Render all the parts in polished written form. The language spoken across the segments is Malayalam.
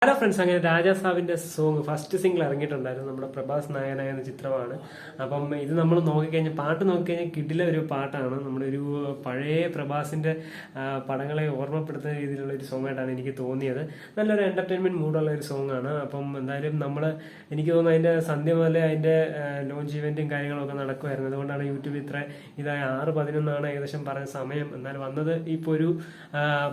ഹലോ ഫ്രണ്ട്സ്, അങ്ങനെ രാജാസാബിന്റെ സോങ് ഫസ്റ്റ് സിംഗിൾ ഇറങ്ങിയിട്ടുണ്ടായിരുന്നു. നമ്മുടെ പ്രഭാസ് നായനായ എന്ന ചിത്രമാണ്. അപ്പം ഇത് നമ്മൾ നോക്കിക്കഴിഞ്ഞാൽ പാട്ട് നോക്കിക്കഴിഞ്ഞാൽ കിടില ഒരു പാട്ടാണ്. നമ്മുടെ ഒരു പഴയ പ്രഭാസിന്റെ പടങ്ങളെ ഓർമ്മപ്പെടുത്തുന്ന രീതിയിലുള്ള ഒരു സോങ് ആയിട്ടാണ് എനിക്ക് തോന്നിയത്. നല്ലൊരു എന്റർടൈൻമെന്റ് മൂഡുള്ള ഒരു സോങ് ആണ്. അപ്പം എന്തായാലും എനിക്ക് തോന്നുന്നു അതിന്റെ സന്ധ്യ മുതലേ അതിന്റെ ലോഞ്ച് ഇവന്റും കാര്യങ്ങളൊക്കെ നടക്കുമായിരുന്നു. അതുകൊണ്ടാണ് യൂട്യൂബ് ഇതായ 6:11 ഏകദേശം പറഞ്ഞ സമയം. എന്നാൽ വന്നത് ഇപ്പോൾ ഒരു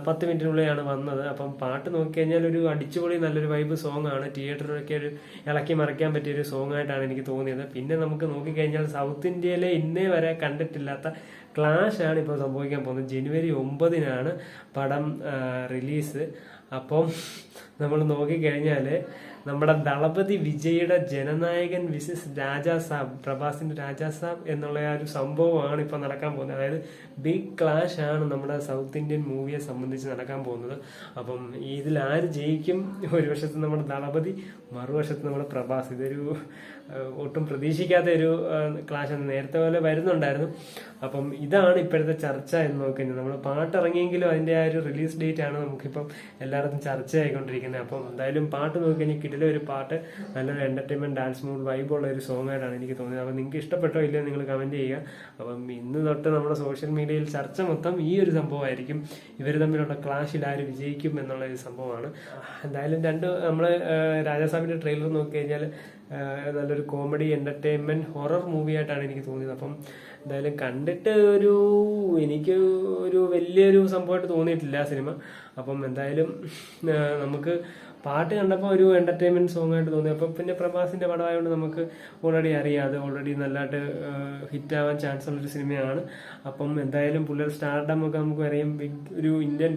10 മിനിറ്റിനുള്ളിലാണ് വന്നത്. അപ്പം പാട്ട് നോക്കിക്കഴിഞ്ഞാൽ ഒരു അടിച്ചുപൊളി നല്ലൊരു വൈബ് സോങ് ആണ്. തിയേറ്ററിലൊക്കെ ഒരു ഇളക്കി മറിക്കാൻ പറ്റിയ ഒരു സോങ് ആയിട്ടാണ് എനിക്ക് തോന്നിയത്. പിന്നെ നമുക്ക് നോക്കിക്കഴിഞ്ഞാൽ സൗത്ത് ഇന്ത്യയിലെ ഇന്നേ വരെ കണ്ടിട്ടില്ലാത്ത ക്ലാഷ് ആണ് ഇപ്പോൾ സംഭവിക്കാൻ പോകുന്നത്. ജനുവരി 9 പടം റിലീസ്. അപ്പം നമ്മൾ നോക്കിക്കഴിഞ്ഞാല് നമ്മുടെ ദളപതി വിജയുടെ ജനനായകൻ വിസിസ് രാജാസാബ്, പ്രഭാസിന്റെ രാജാസാബ് എന്നുള്ള ആ ഒരു സംഭവമാണ് ഇപ്പൊ നടക്കാൻ പോകുന്നത്. അതായത് ബിഗ് ക്ലാഷ് ആണ് നമ്മുടെ സൗത്ത് ഇന്ത്യൻ മൂവിയെ സംബന്ധിച്ച് നടക്കാൻ പോകുന്നത്. അപ്പം ഇതിൽ ആര് ജയിക്കും? ഒരു വശത്ത് നമ്മുടെ ദളപതി, മറുവശത്ത് നമ്മുടെ പ്രഭാസ്. ഇതൊരു ഒട്ടും പ്രതീക്ഷിക്കാത്ത ഒരു ക്ലാഷ് ആണ്. നേരത്തെ പോലെ വരുന്നുണ്ടായിരുന്നു. അപ്പം ഇതാണ് ഇപ്പോഴത്തെ ചർച്ച എന്ന് നോക്കുന്നത്. നമ്മൾ പാട്ട് ഇറങ്ങിയെങ്കിലും അതിന്റെ ആ ഒരു റിലീസ് ഡേറ്റ് ആണ് നമുക്കിപ്പം എല്ലായിടത്തും ചർച്ചയായിക്കൊണ്ടിരിക്കുന്നത്. അപ്പം എന്തായാലും പാട്ട് നോക്കിക്കഴിഞ്ഞാൽ കിടില ഒരു പാട്ട്, നല്ലൊരു എന്റർടൈൻമെന്റ് ഡാൻസ് മൂഡ് വൈബുള്ള ഒരു സോങ് ആയിട്ടാണ് എനിക്ക് തോന്നിയത്. അപ്പം നിങ്ങൾക്ക് ഇഷ്ടപ്പെട്ടോ ഇല്ലയോ നിങ്ങൾ കമന്റ് ചെയ്യുക. അപ്പം ഇന്ന് തൊട്ട് നമ്മുടെ സോഷ്യൽ മീഡിയയിൽ ചർച്ച മൊത്തം ഈ ഒരു സംഭവമായിരിക്കും. ഇവർ തമ്മിലുള്ള ക്ലാഷിൽ ആര് വിജയിക്കും എന്നുള്ള ഒരു സംഭവമാണ്. എന്തായാലും നമ്മള് രാജാസാബിന്റെ ട്രെയിലർ നോക്കി കഴിഞ്ഞാൽ നല്ലൊരു കോമഡി എന്റർടൈൻമെന്റ് ഹൊറർ മൂവി ആയിട്ടാണ് എനിക്ക് തോന്നിയത്. അപ്പം എന്തായാലും കണ്ടിട്ട് എനിക്ക് ഒരു വലിയൊരു സംഭവമായിട്ട് തോന്നിയിട്ടില്ല സിനിമ. അപ്പം എന്തായാലും നമുക്ക് പാട്ട് കണ്ടപ്പോൾ ഒരു എന്റർടൈൻമെന്റ് സോങ് ആയിട്ട് തോന്നി. അപ്പം പിന്നെ പ്രഭാസിന്റെ പടമായതുകൊണ്ട് നമുക്ക് ഓൾറെഡി അറിയാം, അത് ഓൾറെഡി നല്ലതായിട്ട് ഹിറ്റ് ആവാൻ ചാൻസ് ഉള്ളൊരു സിനിമയാണ്. അപ്പം എന്തായാലും പുള്ളിയുടെ സ്റ്റാർഡം ഒക്കെ നമുക്ക് അറിയാം. ഒരു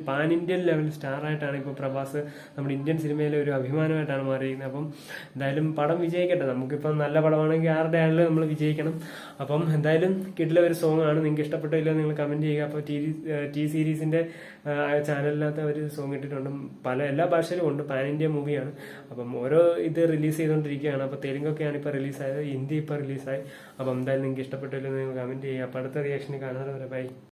പാൻ ഇന്ത്യൻ ലെവൽ സ്റ്റാർ ആയിട്ടാണ് ഇപ്പോൾ പ്രഭാസ് നമ്മുടെ ഇന്ത്യൻ സിനിമയിലെ ഒരു അഭിമാനമായിട്ടാണ് മാറിയിരിക്കുന്നത്. അപ്പം എന്തായാലും പടം വിജയിക്കട്ടെ. നമുക്കിപ്പം നല്ല പടമാണെങ്കിൽ ആരുടെ ആണെങ്കിലും നമ്മൾ വിജയിക്കണം. അപ്പം എന്തായാലും കിടില ഒരു സോങ് ആണ്. നിങ്ങൾക്ക് ഇഷ്ടപ്പെട്ടില്ലോ നിങ്ങൾ കമന്റ് ചെയ്യുക. അപ്പോൾ ടി സീരീസിന്റെ ചാനലിനകത്ത് ഒരു സോങ് ഇട്ടിട്ടുണ്ട്. എല്ലാ ഭാഷയിലും ഉണ്ട്. പാൻ ഇന്ത്യ മൂവിയാണ്. അപ്പം ഓരോ റിലീസ് ചെയ്തുകൊണ്ടിരിക്കുകയാണ്. അപ്പോൾ തെലുങ്കൊക്കെയാണ് ഇപ്പോൾ റിലീസായത്, ഹിന്ദി ഇപ്പോൾ റിലീസായി. അപ്പം എന്തായാലും നിങ്ങൾക്ക് ഇഷ്ടപ്പെട്ടില്ലോ നിങ്ങൾ കമന്റ് ചെയ്യുക. അപ്പോൾ അടുത്ത റിയാക്ഷന് കാണാതെ വരെ ബൈ.